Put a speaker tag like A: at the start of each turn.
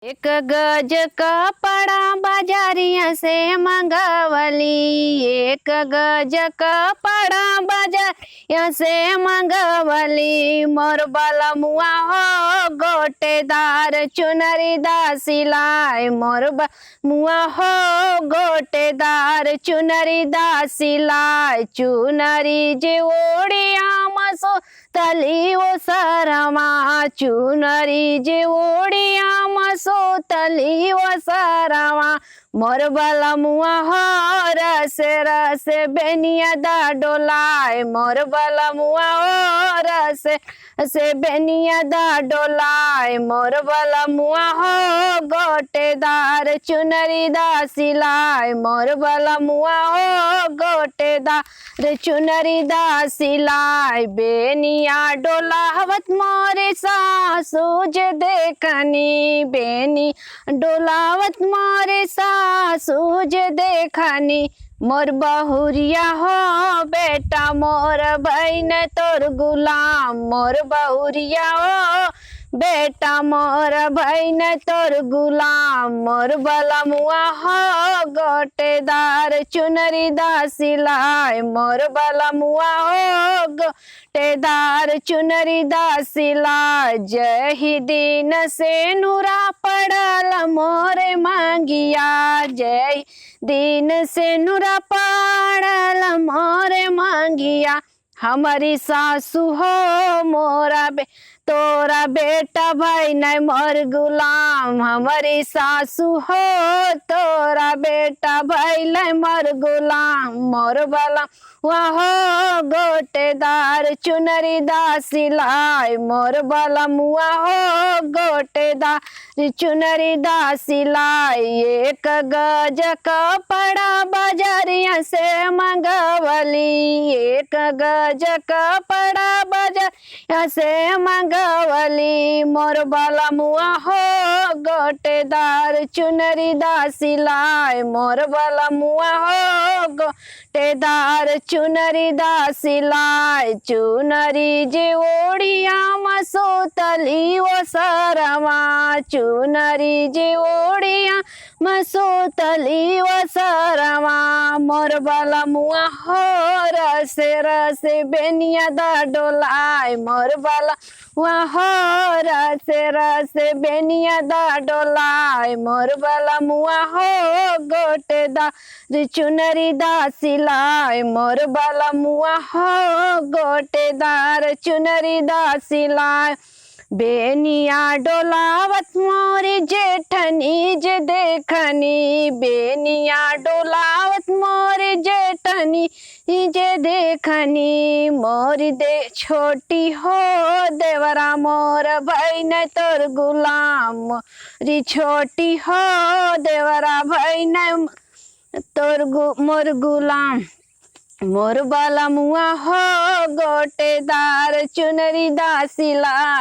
A: एक गज कपड़ा बाजारिया से मंगवली। एक गज कपड़ा बाजारिया से मंगवली। मोर बलमुआ हो गोटेदार चुनरी दा सिलाई। मोर बलमुआ हो गोटेदार चुनरी दा सिलाई। चुनरी जे ओढ़िया मसो तली वो सरमा। चुनरी जे ओढ़िया मसो तली वो सरमा। मोर बलमुआ हो रस रस बेनिया दा डोलाए। मोर बलमुआ हो रस रस बेनिया दा डोलाए। मोर बलमुआ हो गोटेदार चुनरी दा सिलाई। मोर बलमुआ हो गोटेदार चुनरी दा सिलाई। बेनिया डोलावत मोरे सासू जे देखनी। बेनी डोलावत मोरे सासू जे देखनी। मोर बहुरिया हो बेटा मोर बहन तोर गुलाम। मोर बहुरिया हो बेटा मोर बहन तोर गुलाम। मोर बलमुआ हो गोटेदार चुनरी दा सिलाई। मोर बलमुआ हो गोटेदार चुनरी दा सिलाई। जही दिन से नूरा पड़ल मोरे मांगिया। जय दिन से नूरा पड़ल मोरे मांगिया। हमारी सासू हो मोरा तोरा बेटा भाई नहीं मोर गुलाम। हमारी सासू हो तोरा बेटा भाई नहीं मोर गुलाम। मोर बलमुआ हो गोटेदार चुनरी दा सिलाई। मोर बलमुआ हो गोटेदार चुनरी दा सिलाई। एक गज कपड़ा बाजारिया से मंगवली। एक गज कपड़ा बाजारिया से मंगवली। मोर बलमुआ हो गोटेदार चुनरी दा सिलाई। मोर बलमुआ हो गोटेदार चुनरी दा सिलाई। चुनरी जे ओढ़िया मसो तली वो सरमा। चुनरी जे ओढ़िया मसो तली वो सरमा। मोर बलमुआ हो रस रस बेनिया दा डोलाई। मोर बलमुआ हो रस रस बेनिया दा डोलाई। मोर बलमुआ हो गोटेदार चुनरी दा सिलाई। मोर बलमुआ हो गोटेदार चुनरी दा सिलाई। बेनिया डोलावत मोरी जेठनी जे देखनी। बेनिया डोलावत मोरी जेठनी जे देखनी। मोरी दे छोटी हो देवरा मोर बहन तोर गुलाम। मोरी छोटी हो देवरा बहन तोर मोर गुलाम। मोर बलमुआ हो गोटेदार चुनरी दा सिलाई।